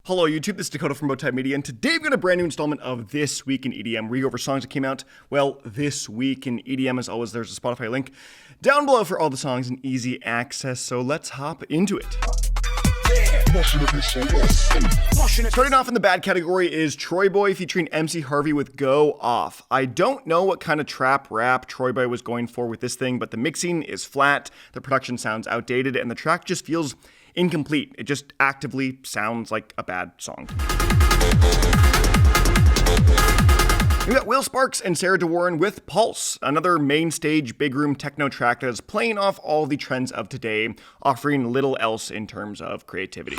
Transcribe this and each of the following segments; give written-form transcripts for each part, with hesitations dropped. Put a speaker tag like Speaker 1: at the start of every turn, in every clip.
Speaker 1: Hello YouTube, this is Dakota from Bowtied Media, and today we've got a brand new installment of This Week in EDM. We go over songs that came out, well, this week in EDM. As always, there's a Spotify link down below for all the songs and easy access, so let's hop into it. Starting off in the bad category is TroyBoi featuring MC Harvey with Go Off. I don't know what kind of trap rap TroyBoi was going for with this thing, but the mixing is flat, the production sounds outdated, and the track just feels incomplete. It just actively sounds like a bad song. We got Will Sparks and Sarah DeWarren with Pulse, another main stage big room techno track that is playing off all the trends of today, offering little else in terms of creativity.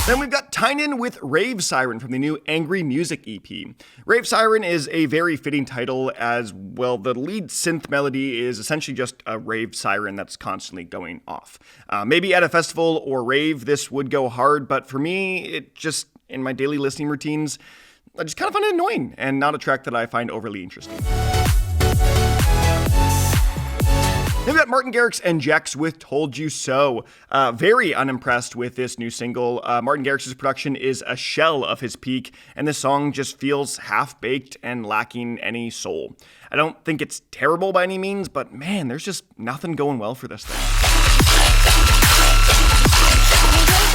Speaker 1: Then we've got TYNAN with Rave Siren from the new Angry Music EP. Rave Siren is a very fitting title as, well, the lead synth melody is essentially just a rave siren that's constantly going off. Maybe at a festival or rave this would go hard, but for me, it just, in my daily listening routines, I just kind of find it annoying and not a track that I find overly interesting. Then we got Martin Garrix and Jex with Told You So. Very unimpressed with this new single. Martin Garrix's production is a shell of his peak, and this song just feels half-baked and lacking any soul. I don't think it's terrible by any means, but man, there's just nothing going well for this thing.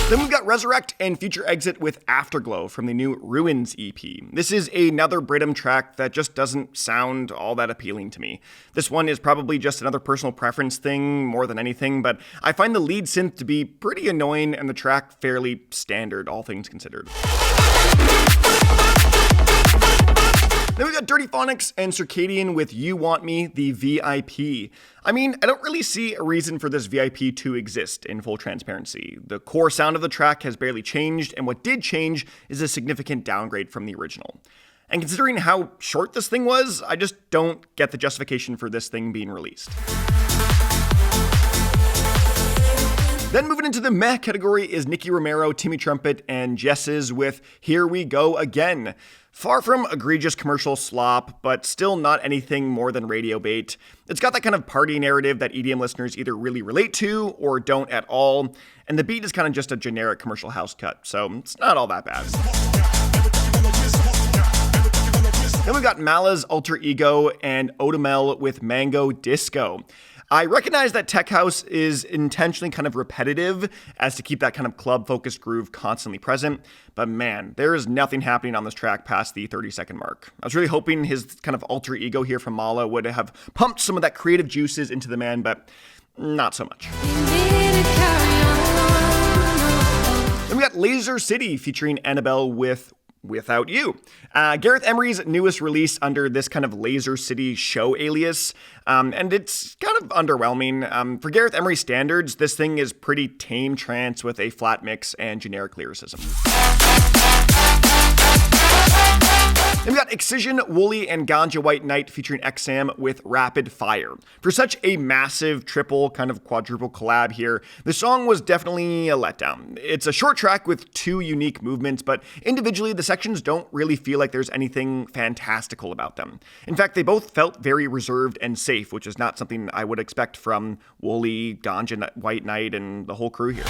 Speaker 1: Then we've got RZRKT and Future Exit with Afterglow from the new Ruins EP. This is another Britum track that just doesn't sound all that appealing to me. This one is probably just another personal preference thing more than anything, but I find the lead synth to be pretty annoying and the track fairly standard, all things considered. Then we got Dirtyphonics and Circadian with You Want Me, the VIP. I mean, I don't really see a reason for this VIP to exist, in full transparency. The core sound of the track has barely changed, and what did change is a significant downgrade from the original. And considering how short this thing was, I just don't get the justification for this thing being released. Then moving into the meh category is Nicky, Romero, Timmy, Trumpet, and GESES with Here We Go Again. Far from egregious commercial slop, but still not anything more than radio bait. It's got that kind of party narrative that EDM listeners either really relate to or don't at all, and the beat is kind of just a generic commercial house cut, so it's not all that bad. Then we got Malaa's Alter Ego and Odymel with Mango Disco. I recognize that tech house is intentionally kind of repetitive as to keep that kind of club-focused groove constantly present, but man, there is nothing happening on this track past the 30-second mark. I was really hoping his kind of alter ego here from Malaa would have pumped some of that creative juices into the man, but not so much. Then we got Laser City featuring Annabel with Without You. Gareth Emery's newest release under this kind of Laser City show alias, and it's kind of underwhelming. For Gareth Emery standards, this thing is pretty tame trance with a flat mix and generic lyricism. Then we got Excision, Wooli, and Ganja White Knight featuring Eksman with Rapid Fire. For such a massive triple, kind of quadruple collab here, the song was definitely a letdown. It's a short track with two unique movements, but individually the sections don't really feel like there's anything fantastical about them. In fact, they both felt very reserved and safe, which is not something I would expect from Wooli, Ganja White Knight, and the whole crew here.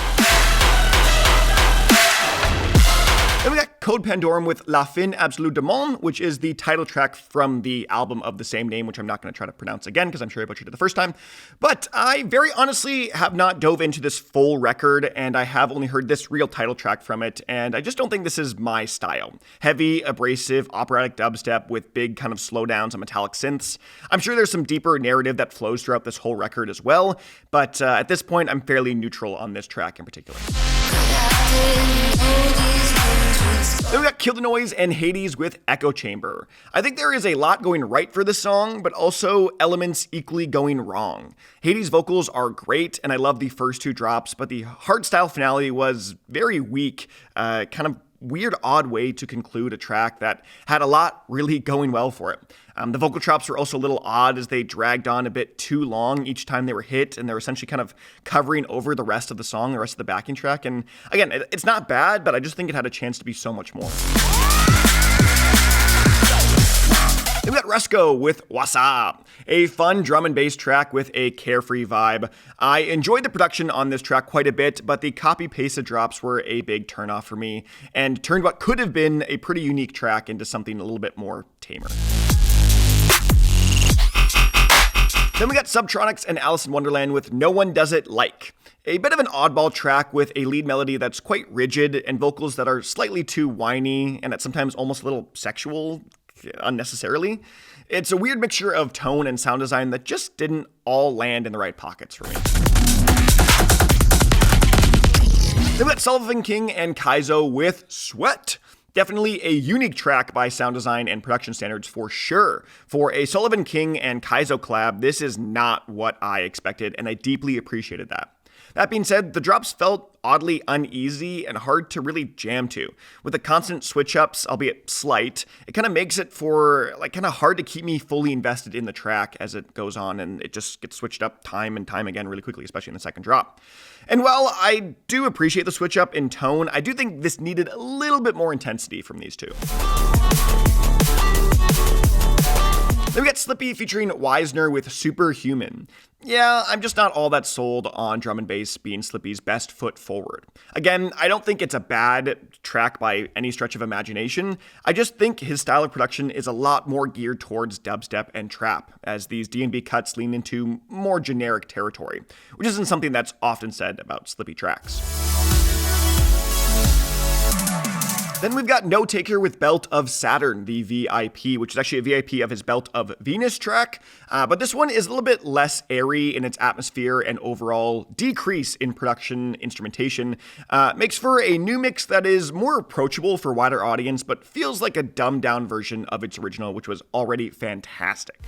Speaker 1: Then we got Code Pandorum with La Fin Absolue de Monde, which is the title track from the album of the same name, which I'm not going to try to pronounce again because I'm sure I butchered it the first time. But I very honestly have not dove into this full record, and I have only heard this real title track from it, and I just don't think this is my style. Heavy, abrasive, operatic dubstep with big kind of slowdowns and metallic synths. I'm sure there's some deeper narrative that flows throughout this whole record as well, but at this point I'm fairly neutral on this track in particular. Then we got Kill the Noise and HVDES with Echo Chamber. I think there is a lot going right for this song, but also elements equally going wrong. HVDES' vocals are great, and I love the first two drops, but the hardstyle finale was very weak, kind of weird, odd way to conclude a track that had a lot really going well for it. The vocal chops were also a little odd as they dragged on a bit too long each time they were hit, and they were essentially kind of covering over the rest of the song, the rest of the backing track. And again, it's not bad, but I just think it had a chance to be so much more. Then we got Rusko with Wasa, a fun drum and bass track with a carefree vibe. I enjoyed the production on this track quite a bit, but the copy-pasted drops were a big turnoff for me, and turned what could have been a pretty unique track into something a little bit more tamer. Then we got Subtronics and Alice in Wonderland with No One Does It Like. A bit of an oddball track with a lead melody that's quite rigid and vocals that are slightly too whiny and at sometimes almost a little sexual, unnecessarily. It's a weird mixture of tone and sound design that just didn't all land in the right pockets for me. Then we got Sullivan King and Kaizo with Sweat. Definitely a unique track by sound design and production standards for sure. For a Sullivan King and Kaizo collab, this is not what I expected, and I deeply appreciated that. That being said, the drops felt oddly uneasy and hard to really jam to. With the constant switch-ups, albeit slight, it kind of makes it for kind of hard to keep me fully invested in the track as it goes on, and it just gets switched up time and time again really quickly, especially in the second drop. And while I do appreciate the switch-up in tone, I do think this needed a little bit more intensity from these two. Then we got Slippy featuring Wisner with Superhuman. Yeah, I'm just not all that sold on drum and bass being Slippy's best foot forward. Again, I don't think it's a bad track by any stretch of imagination. I just think his style of production is a lot more geared towards dubstep and trap, as these D&B cuts lean into more generic territory, which isn't something that's often said about Slippy tracks. Then we've got No Taker with Belt of Saturn, the VIP, which is actually a VIP of his Belt of Venus track. But this one is a little bit less airy in its atmosphere and overall decrease in production instrumentation. Makes for a new mix that is more approachable for a wider audience, but feels like a dumbed down version of its original, which was already fantastic.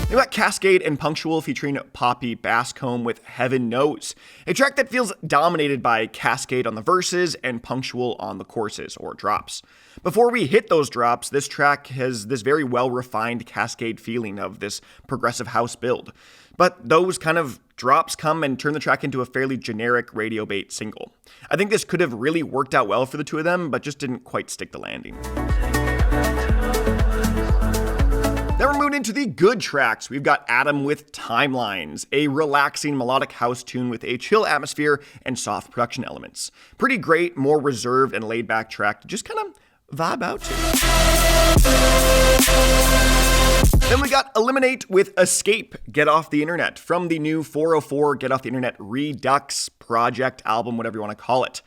Speaker 1: They got Cascade and Punctual featuring Poppy Bascombe with Heaven Knows, a track that feels dominated by Cascade on the verses and Punctual on the choruses or drops. Before we hit those drops, this track has this very well-refined Cascade feeling of this progressive house build. But those kind of drops come and turn the track into a fairly generic radio bait single. I think this could have really worked out well for the two of them, but just didn't quite stick the landing. Then we're moving into the good tracks. We've got Adam with Timelines, a relaxing melodic house tune with a chill atmosphere and soft production elements. Pretty great, more reserved and laid back track to just kind of vibe out to. Then we got Eliminate with Escape, Get Off the Internet, from the new 404 Get Off the Internet Redux project, album, whatever you want to call it.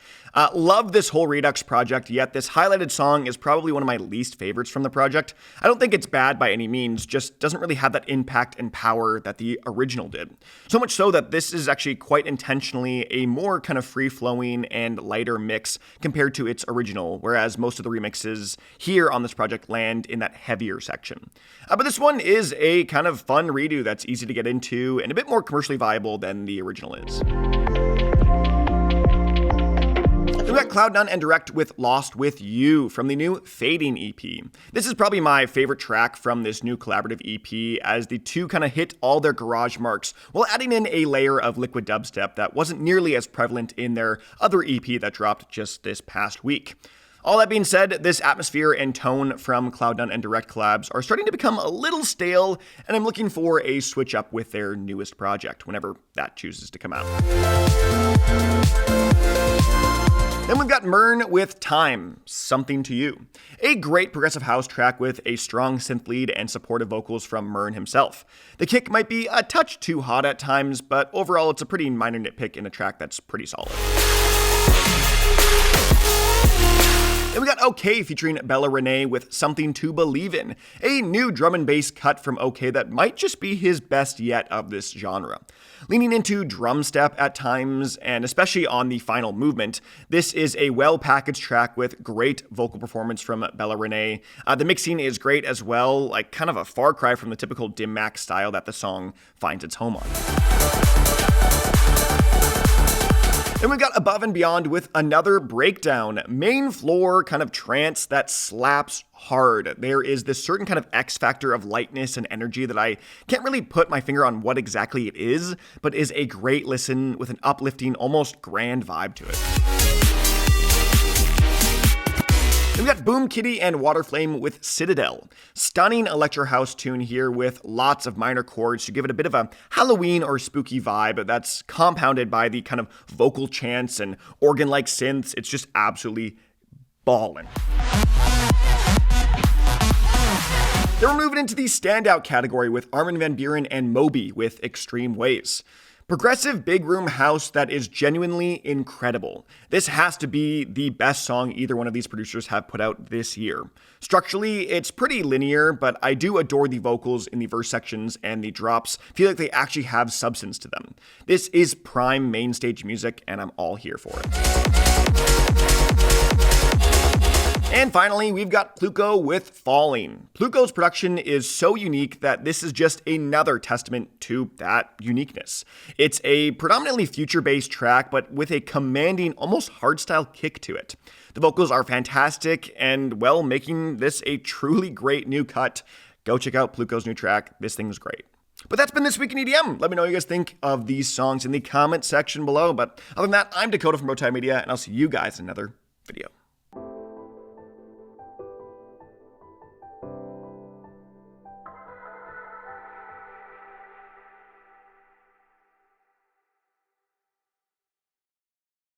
Speaker 1: Love this whole Redux project, yet this highlighted song is probably one of my least favorites from the project. I don't think it's bad by any means, just doesn't really have that impact and power that the original did. So much so that this is actually quite intentionally a more kind of free-flowing and lighter mix compared to its original, whereas most of the remixes here on this project land in that heavier section. But this one is a kind of fun redo that's easy to get into and a bit more commercially viable than the original is. We got CloudNone Direct with Lost With You from the new Fading EP. This is probably my favorite track from this new collaborative EP, as the two kind of hit all their garage marks while adding in a layer of liquid dubstep that wasn't nearly as prevalent in their other EP that dropped just this past week. All that being said, this atmosphere and tone from CloudNone Direct collabs are starting to become a little stale, and I'm looking for a switch up with their newest project, whenever that chooses to come out. Then we've got Mern with Time, Something to You. A great progressive house track with a strong synth lead and supportive vocals from Mern himself. The kick might be a touch too hot at times, but overall it's a pretty minor nitpick in a track that's pretty solid. Then we got OK featuring Bella Renee with Something to Believe In, a new drum and bass cut from OK that might just be his best yet of this genre. Leaning into drum step at times, and especially on the final movement, this is a well-packaged track with great vocal performance from Bella Renee. The mixing is great as well, like kind of a far cry from the typical Dim Mak style that the song finds its home on. Then we got Above and Beyond with another breakdown. Main floor kind of trance that slaps hard. There is this certain kind of X factor of lightness and energy that I can't really put my finger on what exactly it is, but is a great listen with an uplifting, almost grand vibe to it. Then we got Boom Kitty and Waterflame with Citadel. Stunning electro house tune here with lots of minor chords to give it a bit of a Halloween or spooky vibe that's compounded by the kind of vocal chants and organ-like synths. It's just absolutely ballin'. Then we're moving into the standout category with Armin van Buuren and Moby with Extreme Ways. Progressive big room house that is genuinely incredible. This has to be the best song either one of these producers have put out this year. Structurally, it's pretty linear, but I do adore the vocals in the verse sections and the drops. Feel like they actually have substance to them. This is prime main stage music, and I'm all here for it. And finally, we've got Pluko with Falling. Pluko's production is so unique that this is just another testament to that uniqueness. It's a predominantly future-based track, but with a commanding, almost hardstyle kick to it. The vocals are fantastic and, well, making this a truly great new cut. Go check out Pluko's new track. This thing's great. But that's been This Week in EDM. Let me know what you guys think of these songs in the comment section below. But other than that, I'm Dakota from Bowtied Media, and I'll see you guys in another video.